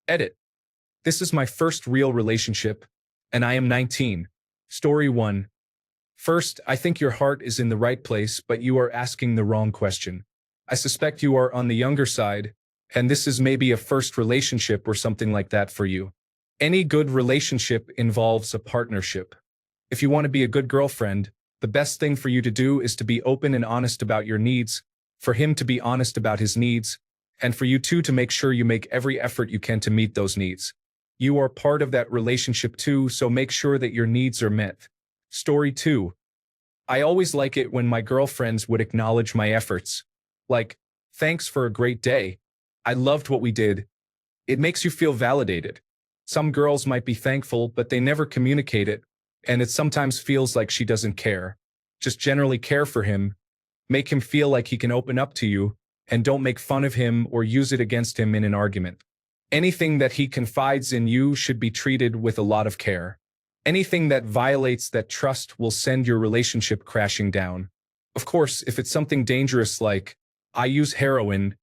Edit. This is my first real relationship, and I am 19. Story 1. First, I think your heart is in the right place, but you are asking the wrong question. I suspect you are on the younger side, and this is maybe a first relationship or something like that for you. Any good relationship involves a partnership. If you want to be a good girlfriend, the best thing for you to do is to be open and honest about your needs, for him to be honest about his needs, and for you two to make sure you make every effort you can to meet those needs. You are part of that relationship too, so make sure that your needs are met. Story 2. I always like it when my girlfriends would acknowledge my efforts. Like, thanks for a great day. I loved what we did. It makes you feel validated. Some girls might be thankful, but they never communicate it, and it sometimes feels like she doesn't care. Just generally care for him. Make him feel like he can open up to you, and don't make fun of him or use it against him in an argument. Anything that he confides in you should be treated with a lot of care. Anything that violates that trust will send your relationship crashing down. Of course, if it's something dangerous like, I use heroin,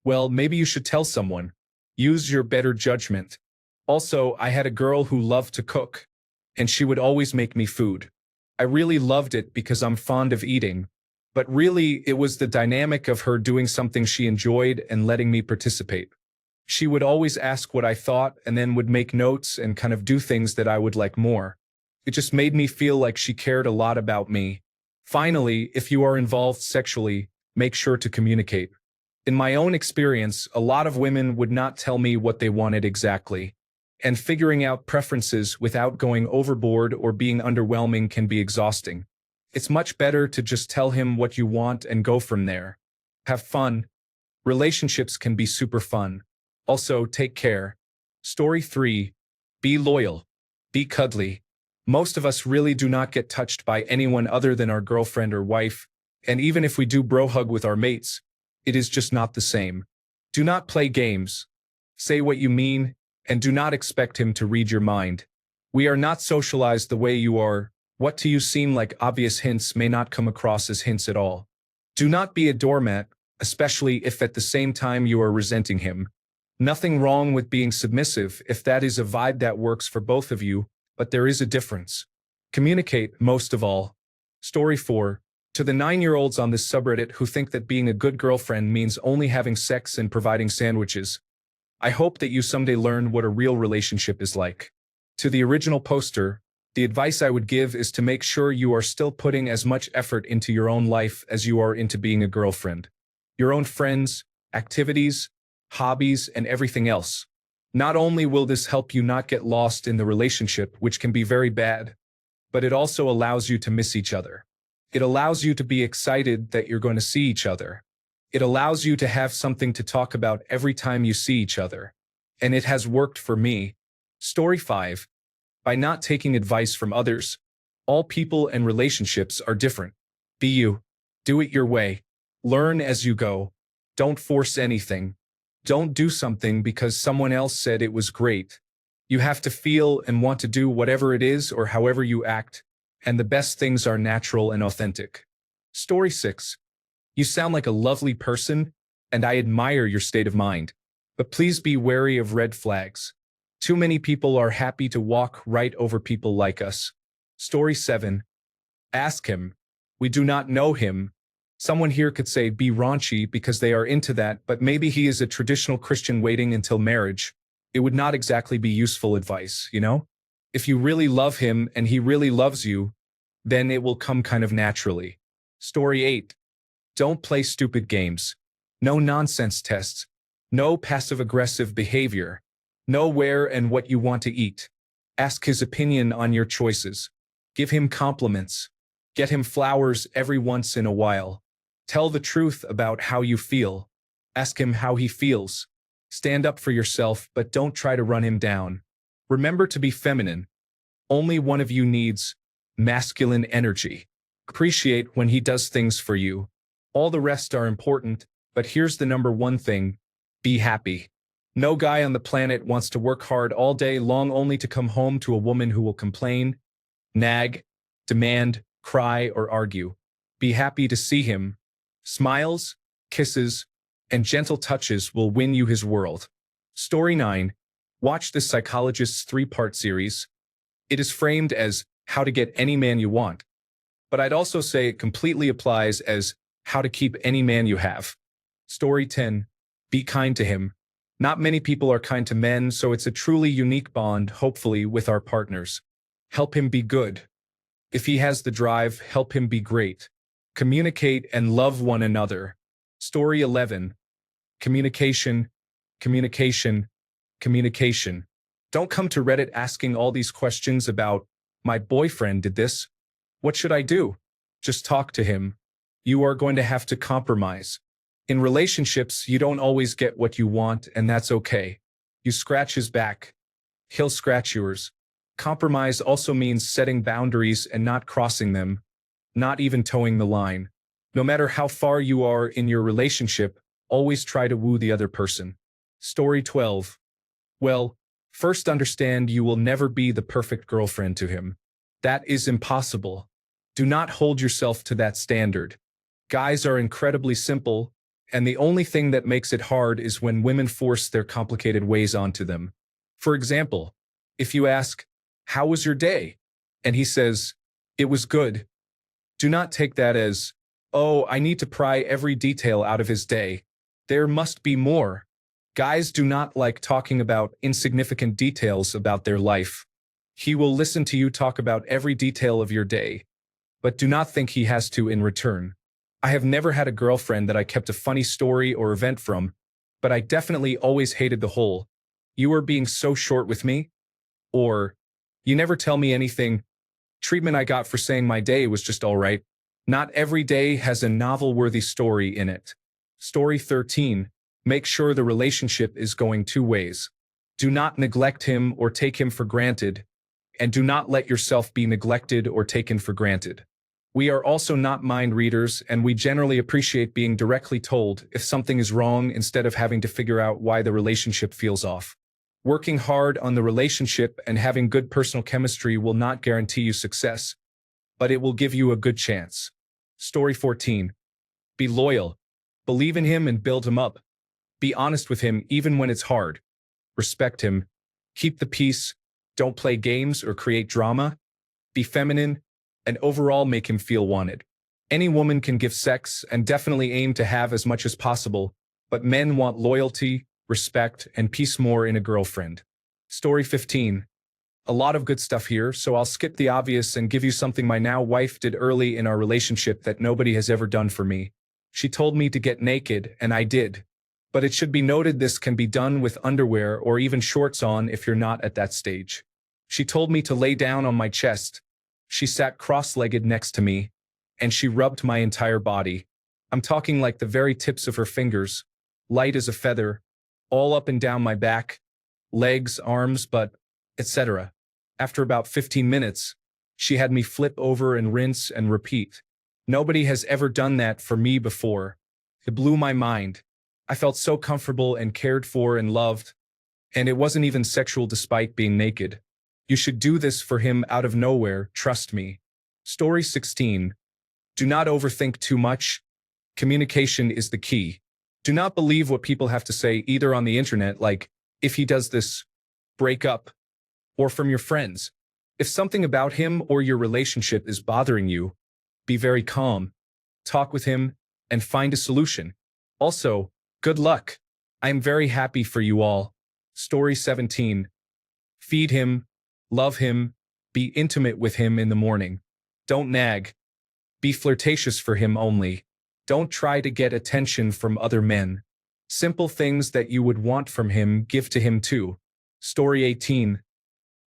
well, maybe you should tell someone. Use your better judgment. Also, I had a girl who loved to cook, and she would always make me food. I really loved it because I'm fond of eating, but really it was the dynamic of her doing something she enjoyed and letting me participate. She would always ask what I thought and then would make notes and kind of do things that I would like more. It just made me feel like she cared a lot about me. Finally, if you are involved sexually, make sure to communicate. In my own experience, a lot of women would not tell me what they wanted exactly. And figuring out preferences without going overboard or being underwhelming can be exhausting. It's much better to just tell him what you want and go from there. Have fun. Relationships can be super fun. Also, take care. Story 3. Be loyal. Be cuddly. Most of us really do not get touched by anyone other than our girlfriend or wife, and even if we do bro hug with our mates, it is just not the same. Do not play games. Say what you mean, and do not expect him to read your mind. We are not socialized the way you are. What to you seem like obvious hints may not come across as hints at all. Do not be a doormat, especially if at the same time you are resenting him. Nothing wrong with being submissive if that is a vibe that works for both of you, but there is a difference. Communicate, most of all. Story 4. To the 9-year-olds on this subreddit who think that being a good girlfriend means only having sex and providing sandwiches, I hope that you someday learn what a real relationship is like. To the original poster, the advice I would give is to make sure you are still putting as much effort into your own life as you are into being a girlfriend. Your own friends, activities, hobbies, and everything else. Not only will this help you not get lost in the relationship, which can be very bad, but it also allows you to miss each other. It allows you to be excited that you're going to see each other. It allows you to have something to talk about every time you see each other. And it has worked for me. Story 5. By not taking advice from others, all people and relationships are different. Be you. Do it your way. Learn as you go. Don't force anything. Don't do something because someone else said it was great. You have to feel and want to do whatever it is or however you act, and the best things are natural and authentic. Story 6. You sound like a lovely person, and I admire your state of mind. But please be wary of red flags. Too many people are happy to walk right over people like us. Story 7. Ask him. We do not know him. Someone here could say be raunchy because they are into that, but maybe he is a traditional Christian waiting until marriage. It would not exactly be useful advice, you know? If you really love him and he really loves you, then it will come kind of naturally. Story 8. Don't play stupid games. No nonsense tests. No passive-aggressive behavior. Know where and what you want to eat. Ask his opinion on your choices. Give him compliments. Get him flowers every once in a while. Tell the truth about how you feel. Ask him how he feels. Stand up for yourself, but don't try to run him down. Remember to be feminine. Only one of you needs masculine energy. Appreciate when he does things for you. All the rest are important, but here's the number one thing. Be happy. No guy on the planet wants to work hard all day long only to come home to a woman who will complain, nag, demand, cry, or argue. Be happy to see him. Smiles, kisses, and gentle touches will win you his world. Story 9. Watch this psychologist's 3-part series. It is framed as how to get any man you want, but I'd also say it completely applies as how to keep any man you have. Story 10. Be kind to him. Not many people are kind to men, so it's a truly unique bond, hopefully, with our partners. Help him be good. If he has the drive, help him be great. Communicate and love one another. Story 11. Communication, communication, communication. Don't come to Reddit asking all these questions about, my boyfriend did this. What should I do? Just talk to him. You are going to have to compromise. In relationships, you don't always get what you want, and that's okay. You scratch his back. He'll scratch yours. Compromise also means setting boundaries and not crossing them, not even towing the line. No matter how far you are in your relationship, always try to woo the other person. Story 12. Well, first understand you will never be the perfect girlfriend to him. That is impossible. Do not hold yourself to that standard. Guys are incredibly simple, and the only thing that makes it hard is when women force their complicated ways onto them. For example, if you ask, "How was your day?" and he says, "It was good," do not take that as, "Oh, I need to pry every detail out of his day." There must be more. Guys do not like talking about insignificant details about their life. He will listen to you talk about every detail of your day, but do not think he has to in return. I have never had a girlfriend that I kept a funny story or event from, but I definitely always hated the whole, "You are being so short with me," or "You never tell me anything" treatment I got for saying my day was just all right. Not every day has a novel-worthy story in it. Story 13. Make sure the relationship is going 2 ways. Do not neglect him or take him for granted, and do not let yourself be neglected or taken for granted. We are also not mind readers, and we generally appreciate being directly told if something is wrong instead of having to figure out why the relationship feels off. Working hard on the relationship and having good personal chemistry will not guarantee you success, but it will give you a good chance. Story 14. Be loyal. Believe in him and build him up. Be honest with him even when it's hard. Respect him. Keep the peace. Don't play games or create drama. Be feminine, and overall make him feel wanted. Any woman can give sex and definitely aim to have as much as possible, but men want loyalty, respect, and peace more in a girlfriend. Story 15. A lot of good stuff here, so I'll skip the obvious and give you something my now wife did early in our relationship that nobody has ever done for me. She told me to get naked, and I did. But it should be noted this can be done with underwear or even shorts on if you're not at that stage. She told me to lay down on my chest. She sat cross-legged next to me, and she rubbed my entire body. I'm talking like the very tips of her fingers, light as a feather, all up and down my back, legs, arms, butt, etc. After about 15 minutes, she had me flip over and rinse and repeat. Nobody has ever done that for me before. It blew my mind. I felt so comfortable and cared for and loved, and it wasn't even sexual despite being naked. You should do this for him out of nowhere, trust me. Story 16. Do not overthink too much. Communication is the key. Do not believe what people have to say either on the internet, like, "If he does this, break up," or from your friends. If something about him or your relationship is bothering you, be very calm. Talk with him and find a solution. Also, good luck. I am very happy for you all. Story 17. Feed him. Love him. Be intimate with him in the morning. Don't nag. Be flirtatious for him only. Don't try to get attention from other men. Simple things that you would want from him, give to him too. Story 18.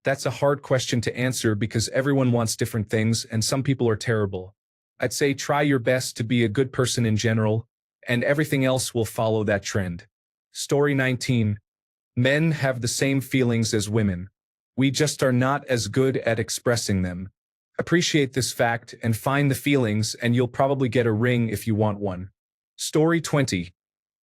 That's a hard question to answer because everyone wants different things and some people are terrible. I'd say try your best to be a good person in general, and everything else will follow that trend. Story 19. Men have the same feelings as women. We just are not as good at expressing them. Appreciate this fact and find the feelings, and you'll probably get a ring if you want one. Story 20.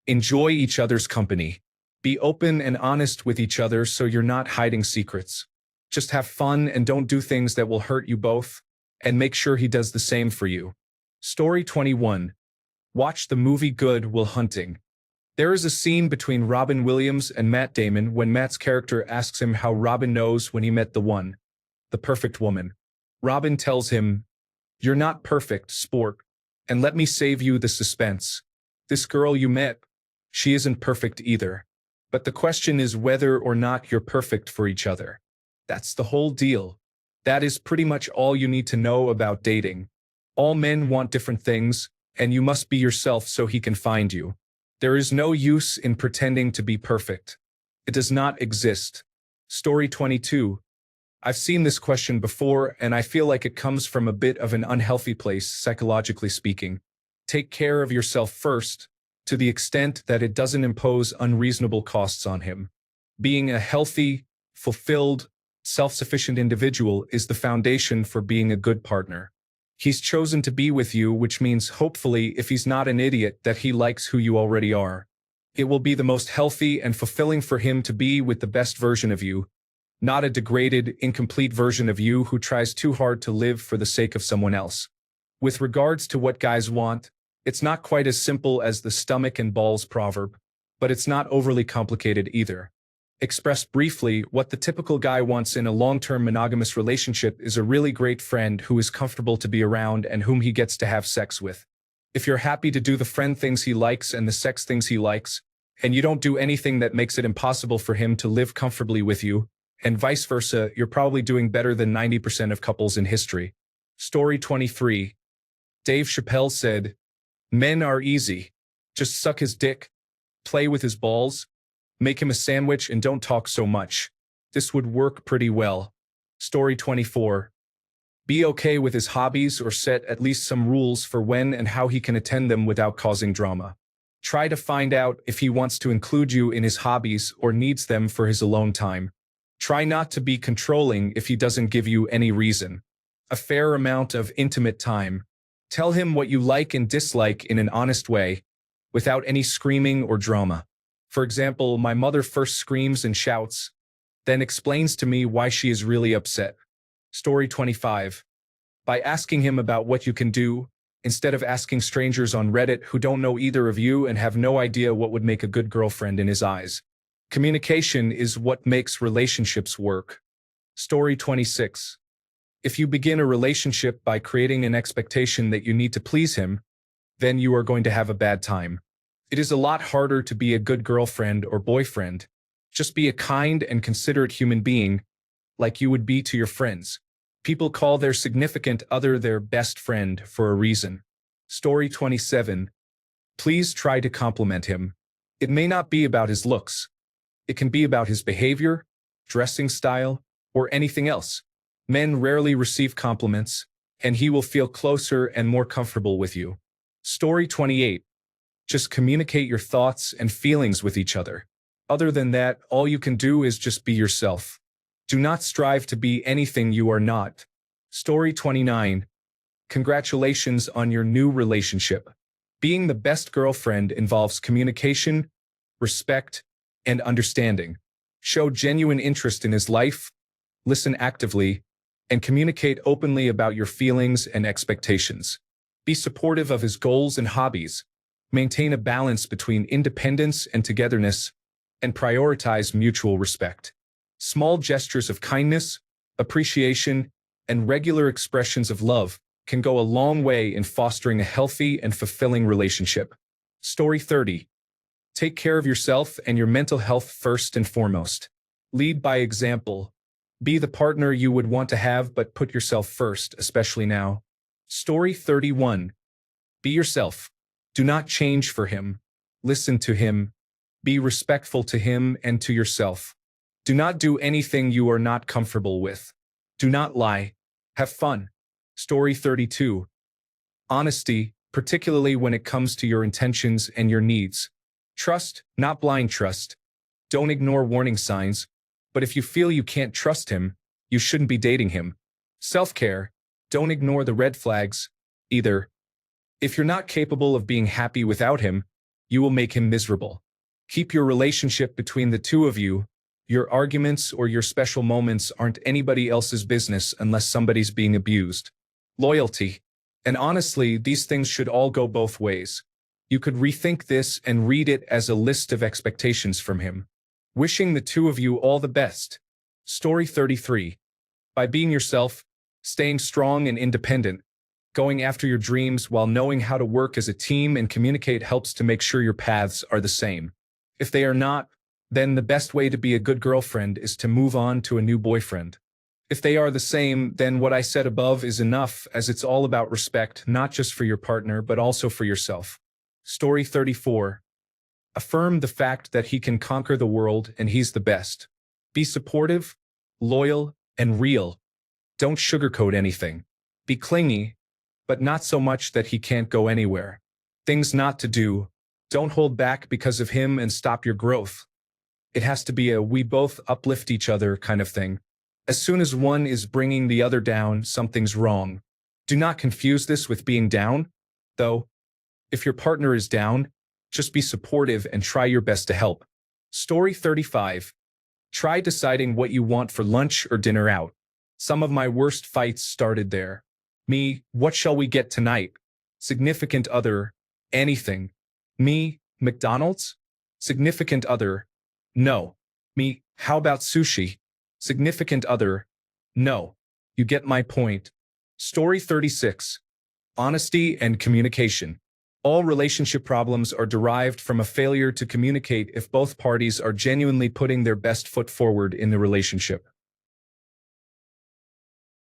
Enjoy each other's company. Be open and honest with each other so you're not hiding secrets. Just have fun and don't do things that will hurt you both, and make sure he does the same for you. Story 21. Watch the movie Good Will Hunting. There is a scene between Robin Williams and Matt Damon when Matt's character asks him how Robin knows when he met the one, the perfect woman. Robin tells him, "You're not perfect, sport, and let me save you the suspense. This girl you met, she isn't perfect either. But the question is whether or not you're perfect for each other. That's the whole deal. That is pretty much all you need to know about dating. All men want different things, and you must be yourself so he can find you. There is no use in pretending to be perfect. It does not exist." Story 22. I've seen this question before, and I feel like it comes from a bit of an unhealthy place, psychologically speaking. Take care of yourself first, to the extent that it doesn't impose unreasonable costs on him. Being a healthy, fulfilled, self-sufficient individual is the foundation for being a good partner. He's chosen to be with you, which means hopefully, if he's not an idiot, that he likes who you already are. It will be the most healthy and fulfilling for him to be with the best version of you, not a degraded, incomplete version of you who tries too hard to live for the sake of someone else. With regards to what guys want, it's not quite as simple as the stomach and balls proverb, but it's not overly complicated either. Expressed briefly, what the typical guy wants in a long-term monogamous relationship is a really great friend who is comfortable to be around and whom he gets to have sex with. If you're happy to do the friend things he likes and the sex things he likes, and you don't do anything that makes it impossible for him to live comfortably with you, and vice versa, you're probably doing better than 90% of couples in history. Story 23. Dave Chappelle said, "Men are easy. Just suck his dick, play with his balls, make him a sandwich, and don't talk so much. This would work pretty well." Story 24. Be okay with his hobbies or set at least some rules for when and how he can attend them without causing drama. Try to find out if he wants to include you in his hobbies or needs them for his alone time. Try not to be controlling if he doesn't give you any reason. A fair amount of intimate time. Tell him what you like and dislike in an honest way, without any screaming or drama. For example, my mother first screams and shouts, then explains to me why she is really upset. Story 25. By asking him about what you can do, instead of asking strangers on Reddit who don't know either of you and have no idea what would make a good girlfriend in his eyes. Communication is what makes relationships work. Story 26. If you begin a relationship by creating an expectation that you need to please him, then you are going to have a bad time. It is a lot harder to be a good girlfriend or boyfriend. Just be a kind and considerate human being, like you would be to your friends. People call their significant other their best friend for a reason. Story 27. Please try to compliment him. It may not be about his looks. It can be about his behavior, dressing style, or anything else. Men rarely receive compliments, and he will feel closer and more comfortable with you. Story 28. Just communicate your thoughts and feelings with each other. Other than that, all you can do is just be yourself. Do not strive to be anything you are not. Story 29. Congratulations on your new relationship. Being the best girlfriend involves communication, respect, and understanding. Show genuine interest in his life, listen actively, and communicate openly about your feelings and expectations. Be supportive of his goals and hobbies. Maintain a balance between independence and togetherness, and prioritize mutual respect. Small gestures of kindness, appreciation, and regular expressions of love can go a long way in fostering a healthy and fulfilling relationship. Story 30. Take care of yourself and your mental health first and foremost. Lead by example. Be the partner you would want to have, but put yourself first, especially now. Story 31. Be yourself. Do not change for him. Listen to him. Be respectful to him and to yourself. Do not do anything you are not comfortable with. Do not lie. Have fun. Story 32. Honesty, particularly when it comes to your intentions and your needs. Trust, not blind trust. Don't ignore warning signs, but if you feel you can't trust him, you shouldn't be dating him. Self-care, don't ignore the red flags, either. If you're not capable of being happy without him, you will make him miserable. Keep your relationship between the two of you. Your arguments or your special moments aren't anybody else's business unless somebody's being abused. Loyalty. And honestly, these things should all go both ways. You could rethink this and read it as a list of expectations from him. Wishing the two of you all the best. Story 33. By being yourself, staying strong and independent, going after your dreams while knowing how to work as a team and communicate helps to make sure your paths are the same. If they are not, then the best way to be a good girlfriend is to move on to a new boyfriend. If they are the same, then what I said above is enough, as it's all about respect, not just for your partner, but also for yourself. Story 34. Affirm the fact that he can conquer the world and he's the best. Be supportive, loyal, and real. Don't sugarcoat anything. Be clingy, but not so much that he can't go anywhere. Things not to do. Don't hold back because of him and stop your growth. It has to be a we both uplift each other kind of thing. As soon as one is bringing the other down, something's wrong. Do not confuse this with being down, though. If your partner is down, just be supportive and try your best to help. Story 35. Try deciding what you want for lunch or dinner out. Some of my worst fights started there. Me, what shall we get tonight? Significant other, anything. Me, McDonald's? Significant other, no. Me, how about sushi? Significant other, no. You get my point. Story 36. Honesty and communication. All relationship problems are derived from a failure to communicate if both parties are genuinely putting their best foot forward in the relationship.